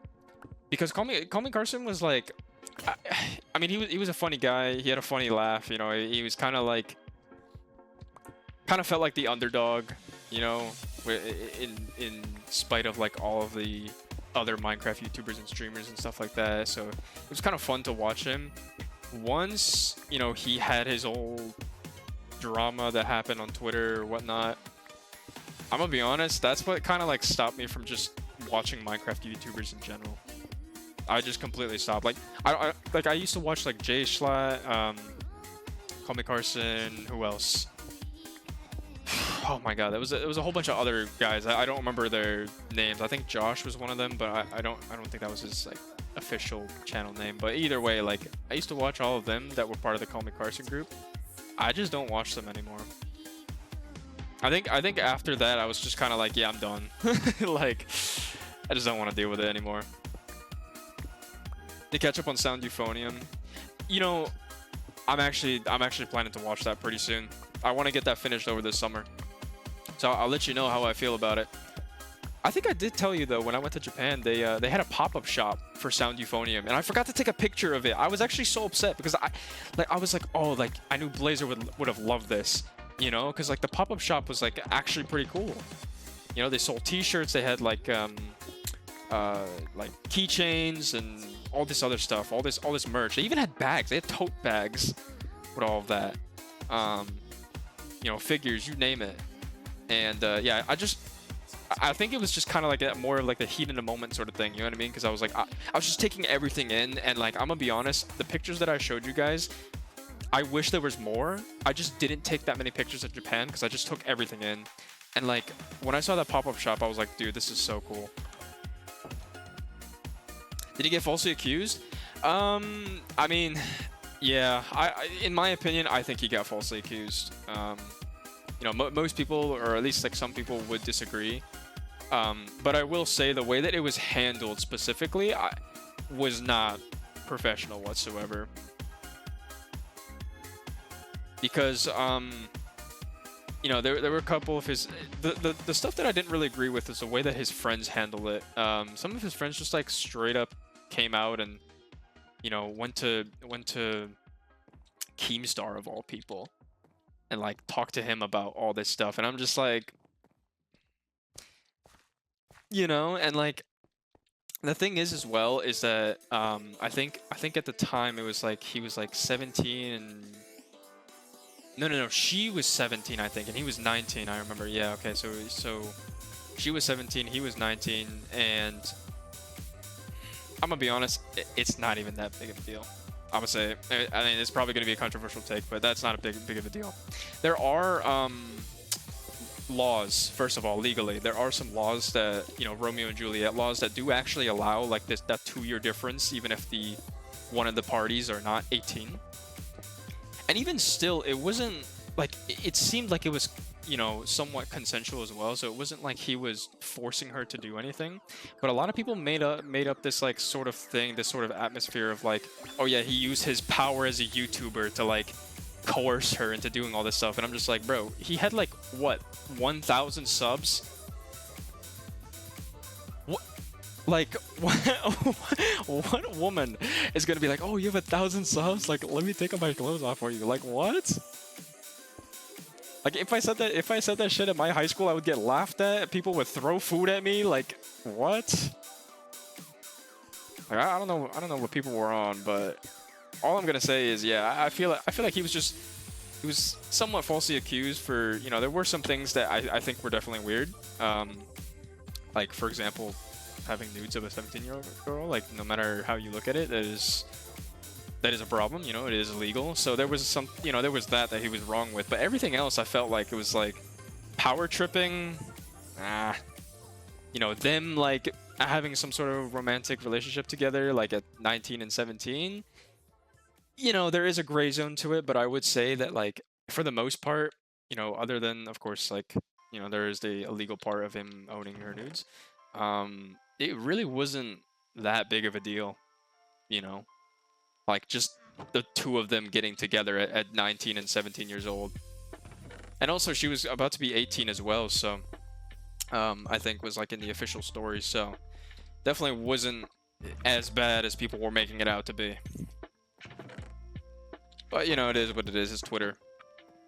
because Call Me Carson was like, I mean he was a funny guy. He had a funny laugh. You know, he was kind of felt like the underdog. You know, in spite of like all of the other Minecraft YouTubers and streamers and stuff like that. So it was kind of fun to watch him. Once, you know, he had his old drama that happened on Twitter or whatnot, I'm gonna be honest, that's what kind of like stopped me from just watching Minecraft YouTubers in general. I just completely stopped. Like I used to watch like Jay Schlatt, Call Me Carson, who else? Oh my god, it was a whole bunch of other guys. I don't remember their names. I think Josh was one of them, but I don't think that was his like official channel name. But either way, like I used to watch all of them that were part of the Call Me Carson group. I just don't watch them anymore. I think after that I was just kind of like, yeah, I'm done. Like I just don't want to deal with it anymore. To catch up on Sound Euphonium, you know, I'm actually planning to watch that pretty soon. I want to get that finished over this summer. So I'll let you know how I feel about it. I think I did tell you though, when I went to Japan, they had a pop-up shop for Sound Euphonium, and I forgot to take a picture of it. I was actually so upset because I was like, oh, like I knew Blazer would have loved this, you know, because like the pop-up shop was like actually pretty cool. You know, they sold T-shirts, they had like keychains and all this other stuff, all this merch. They even had bags. They had tote bags with all of that. You know, figures, you name it. And yeah, I think it was just kind of like that, more of like the heat in the moment sort of thing, you know what I mean? Because I was like, I was just taking everything in, and like, I'm gonna be honest, the pictures that I showed you guys, I wish there was more. I just didn't take that many pictures of Japan because I just took everything in. And like, when I saw that pop-up shop, I was like, dude, this is so cool. Did he get falsely accused? I mean, yeah, in my opinion, I think he got falsely accused. You know, most people, or at least like some people, would disagree. But I will say the way that it was handled specifically was not professional whatsoever. Because, you know, there were a couple of his... The stuff that I didn't really agree with is the way that his friends handled it. Some of his friends just like straight up came out and, you know, went to Keemstar of all people and like talked to him about all this stuff, and I'm just like, you know, and like the thing is as well is that I think at the time it was like he was like 17 and no, she was 17 I think, and he was 19. I remember. Yeah, okay, so she was 17, he was 19, and I'm gonna be honest, it's not even that big of a deal. I'm gonna say, I mean, it's probably gonna be a controversial take, but that's not a big of a deal. There are laws, first of all, legally, there are some laws that, you know, Romeo and Juliet laws that do actually allow like that 2-year difference, even if one of the parties are not 18. And even still, it wasn't like, it seemed like it was, you know, somewhat consensual as well. So it wasn't like he was forcing her to do anything. But a lot of people made up this like sort of thing, this sort of atmosphere of like, oh yeah, he used his power as a YouTuber to like coerce her into doing all this stuff. And I'm just like, bro, he had like what, 1,000 subs? What? Like, what woman is gonna be like, oh, you have 1,000 subs? Like, let me take my clothes off for you. Like, what? Like, if I said that shit at my high school, I would get laughed at. People would throw food at me. Like, what? Like, I don't know what people were on, but all I'm gonna say is, yeah, I feel like he was somewhat falsely accused for, you know, there were some things that I think were definitely weird. Like, for example, having nudes of a 17-year-old girl. Like, no matter how you look at it, that is a problem. You know, it is illegal. So there was some, you know, there was that he was wrong with. But everything else, I felt like it was like power tripping. You know, them like having some sort of romantic relationship together, like at 19 and 17. You know, there is a gray zone to it, but I would say that, like, for the most part, you know, other than, of course, like, you know, there is the illegal part of him owning her nudes. It really wasn't that big of a deal, you know, like just the two of them getting together at 19 and 17 years old. And also she was about to be 18 as well, so I think was like in the official story, so definitely wasn't as bad as people were making it out to be. But you know, it is what it is. It's Twitter.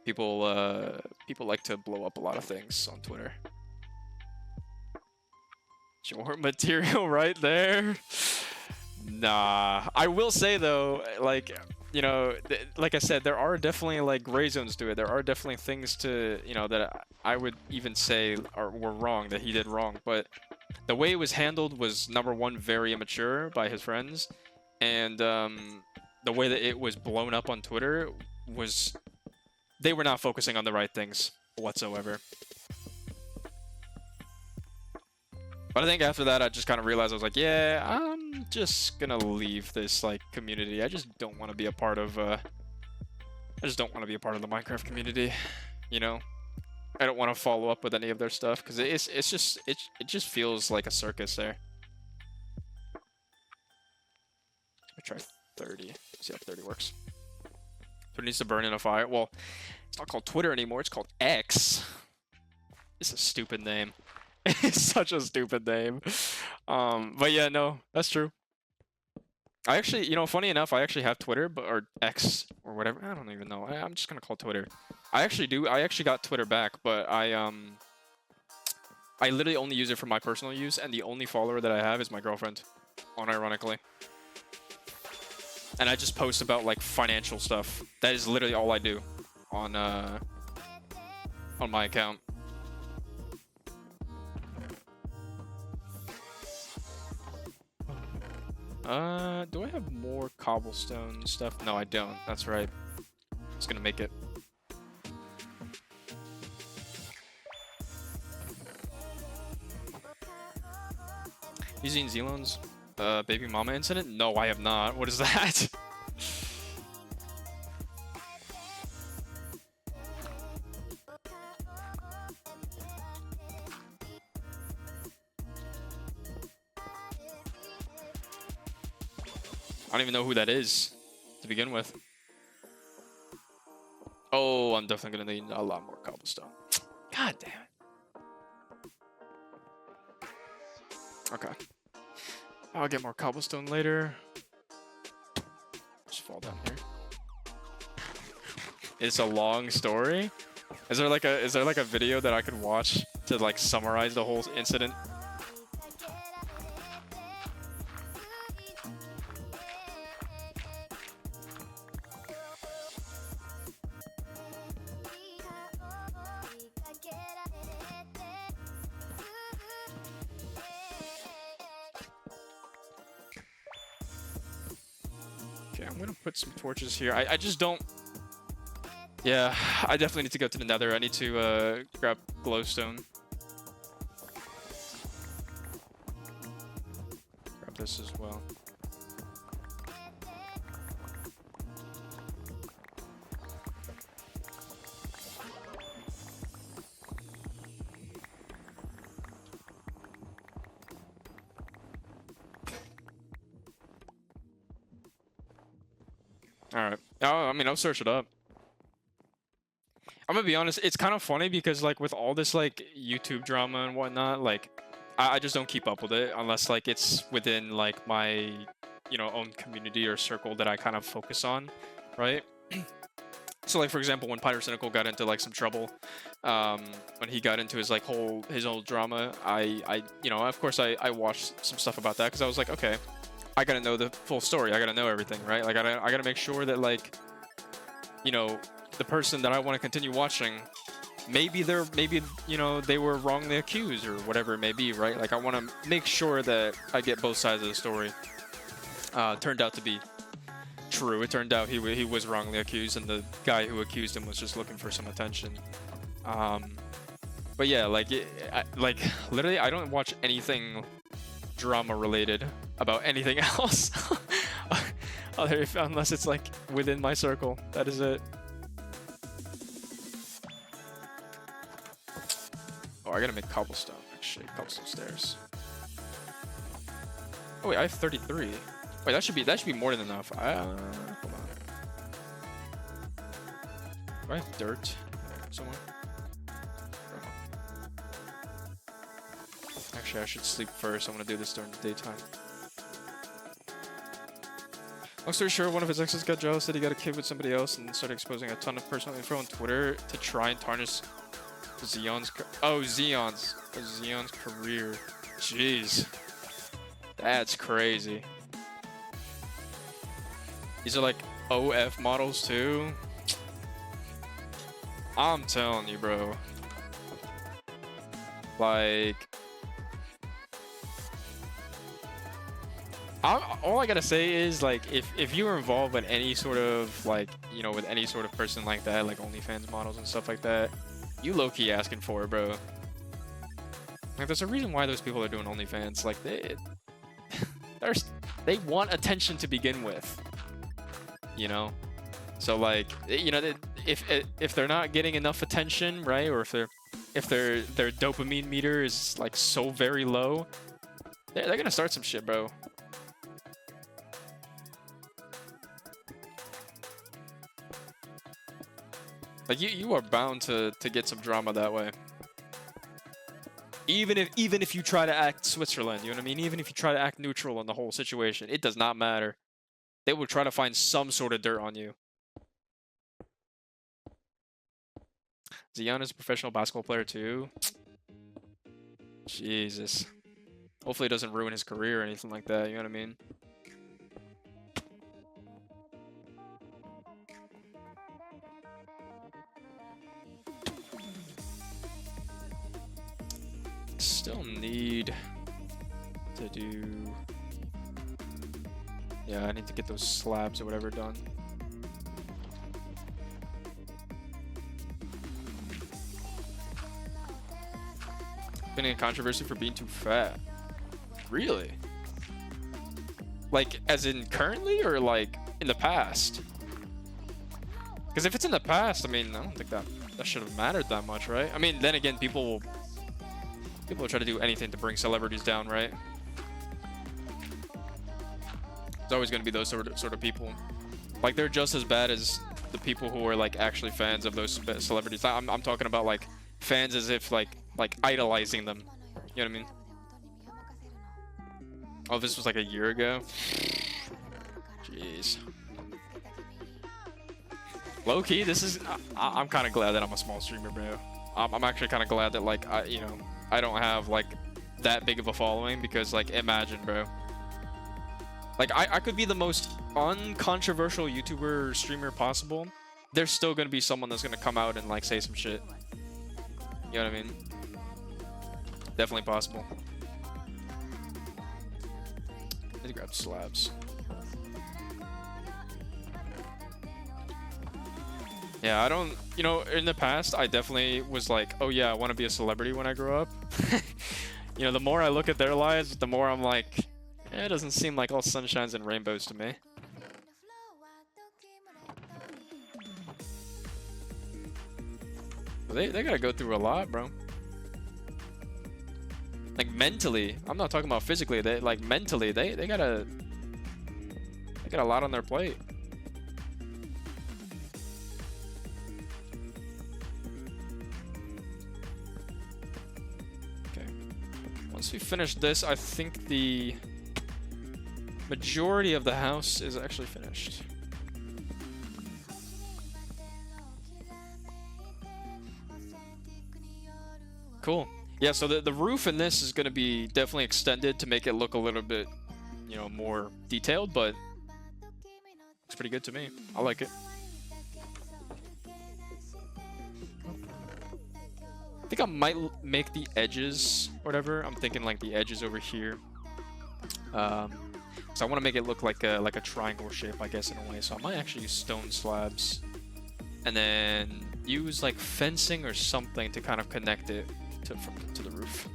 People like to blow up a lot of things on Twitter. Short material right there. Nah, I will say though, like, you know, like I said, there are definitely like gray zones to it. There are definitely things to, you know, that I would even say were wrong, that he did wrong. But the way it was handled was, number one, very immature by his friends, and the way that it was blown up on Twitter was, they were not focusing on the right things whatsoever. But I think after that, I just kind of realized, I was like, yeah, I'm just gonna leave this like community. I just don't want to be a part of I just don't want to be a part of the Minecraft community, you know? I don't want to follow up with any of their stuff because it just feels like a circus there. I try 30. See how 30 works. So it needs to burn in a fire. Well, it's not called Twitter anymore. It's called X. It's a stupid name. It's such a stupid name. But yeah, no, that's true. I actually, you know, funny enough, I actually have Twitter, or X, or whatever. I don't even know. I'm just gonna call it Twitter. I actually do. I actually got Twitter back, but I literally only use it for my personal use, and the only follower that I have is my girlfriend, unironically. And I just post about like financial stuff. That is literally all I do on my account. Do I have more cobblestone stuff? No, I don't. That's right. I was gonna make it. You seen Zelon's baby mama incident? No, I have not. What is that? I don't even know who that is to begin with. Oh, I'm definitely gonna need a lot more cobblestone. God damn it. Okay. I'll get more cobblestone later. Just fall down here. It's a long story. Is there like a video that I could watch to like summarize the whole incident? Okay, I'm gonna put some torches here. I just don't... Yeah, I definitely need to go to the nether. I need to grab glowstone. Grab this as well. Alright. Oh, I mean, I'll search it up. I'm gonna be honest, it's kind of funny because, like, with all this, like, YouTube drama and whatnot, like, I just don't keep up with it unless, like, it's within, like, my, you know, own community or circle that I kind of focus on, right? So, like, for example, when Pyrocynical got into, like, some trouble, when he got into his, like, his old drama, I you know, of course, I watched some stuff about that because I was like, okay, I gotta know the full story. I gotta know everything, right? Like, I gotta make sure that, like, you know, the person that I want to continue watching maybe you know, they were wrongly accused or whatever it may be, right? Like I want to make sure that I get both sides of the story. Turned out to be true. It turned out he was wrongly accused, and the guy who accused him was just looking for some attention. But yeah, like like literally, I don't watch anything drama related about anything else, unless it's like within my circle. That is it. Oh, I gotta make cobblestone. Actually, cobblestone stairs. Oh wait, I have 33. Wait, that should be more than enough. Hold on. Do I have dirt somewhere? Actually, I should sleep first. I want to do this during the daytime. Long story short, one of his exes got jealous that he got a kid with somebody else and started exposing a ton of personal info on Twitter to try and tarnish Xion's career. Jeez. That's crazy. These are like OF models too. I'm telling you, bro. Like, all I gotta say is, like, if you were involved with any sort of, like, you know, with any sort of person like that, like OnlyFans models and stuff like that, you low-key asking for it, bro. Like, there's a reason why those people are doing OnlyFans. Like, they want attention to begin with, you know. So, like, you know, if they're not getting enough attention, right, or if their dopamine meter is like so very low, they're gonna start some shit, bro. Like, you are bound to get some drama that way. Even if you try to act Switzerland, you know what I mean? Even if you try to act neutral in the whole situation, it does not matter. They will try to find some sort of dirt on you. Xion is a professional basketball player too. Jesus. Hopefully it doesn't ruin his career or anything like that, you know what I mean? Still need to do... Yeah, I need to get those slabs or whatever done. Been in controversy for being too fat. Really? Like, as in currently, or like in the past? Because if it's in the past, I mean, I don't think that should have mattered that much, right? I mean, then again, people will try to do anything to bring celebrities down, right? There's always going to be those sort of people. Like, they're just as bad as the people who are like actually fans of those celebrities. I'm talking about like fans as if like idolizing them. You know what I mean? Oh, this was like a year ago. Jeez. Low key, this is. I'm kind of glad that I'm a small streamer, bro. I'm actually kind of glad that like I don't have like that big of a following, because like imagine, bro. Like I could be the most uncontroversial YouTuber or streamer possible. There's still gonna be someone that's gonna come out and like say some shit. You know what I mean? Definitely possible. I need to grab slabs. Yeah, I don't, you know, in the past, I definitely was like, oh yeah, I want to be a celebrity when I grow up. You know, the more I look at their lives, the more I'm like, it doesn't seem like all sunshines and rainbows to me. They gotta go through a lot, bro. Like mentally, I'm not talking about physically. They like mentally, they got a lot on their plate. Okay. Once we finish this, I think the majority of the house is actually finished. Cool. Yeah, so the roof in this is going to be definitely extended to make it look a little bit, you know, more detailed, but it's pretty good to me. I like it. I think I might make the edges, or whatever. I'm thinking like the edges over here. So I want to make it look like a triangle shape, I guess, in a way. So I might actually use stone slabs, and then use like fencing or something to kind of connect it to the roof.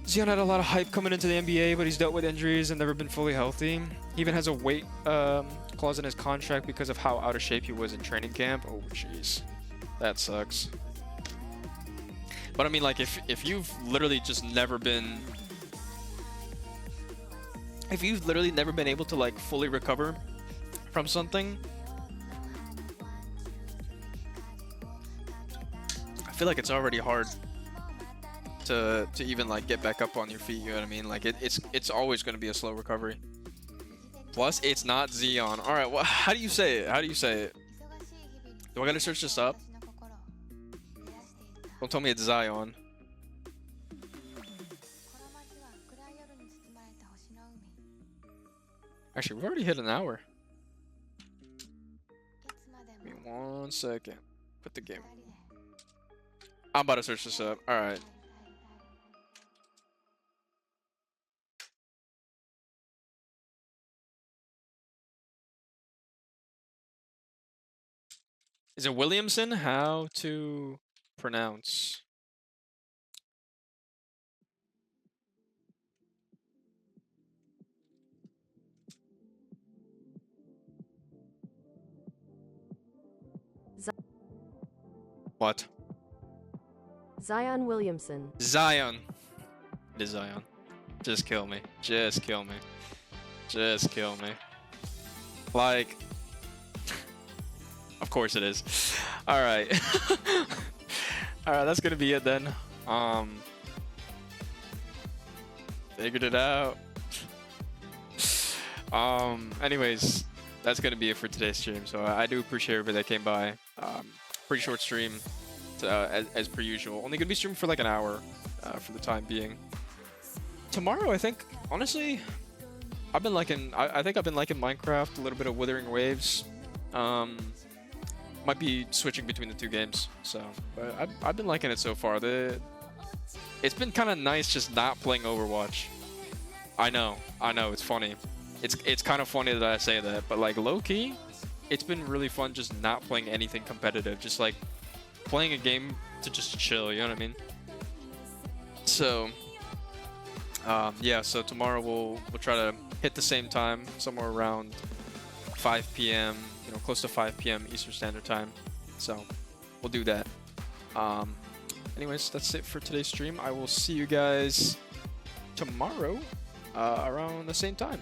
Zion had a lot of hype coming into the NBA, but he's dealt with injuries and never been fully healthy. He even has a weight clause in his contract because of how out of shape he was in training camp. Oh, jeez. That sucks. But I mean, like, if you've literally just never been... If you've literally never been able to, like, fully recover from something, I feel like it's already hard to even like get back up on your feet, you know what I mean? Like it's always going to be a slow recovery. Plus, it's not Zion. All right, well, how do you say it? How do you say it? Do I gotta search this up? Don't tell me it's Zion. Actually, we've already hit an hour. Give me 1 second. Put the game. I'm about to search this up. All right. Is it Williamson? How to pronounce? What? Zion Williamson. Zion. It is Zion. Just kill me. Just kill me. Just kill me. Like... Of course it is. All right. All right, that's gonna be it then. Figured it out. Anyways, that's gonna be it for today's stream. So I do appreciate everybody that came by. Pretty short stream, as per usual. Only gonna be streaming for like an hour for the time being. Tomorrow, I think, honestly, I've been liking. I think I've been liking Minecraft, a little bit of Wuthering Waves. Might be switching between the two games, so but I've been liking it so far. It's been kind of nice just not playing Overwatch. I know, it's funny. It's kind of funny that I say that, but like low key, it's been really fun just not playing anything competitive, just like playing a game to just chill. You know what I mean? So yeah, so tomorrow we'll try to hit the same time, somewhere around 5 p.m. You know, close to 5 p.m. Eastern Standard Time. So we'll do that. Anyways, that's it for today's stream. I will see you guys tomorrow around the same time.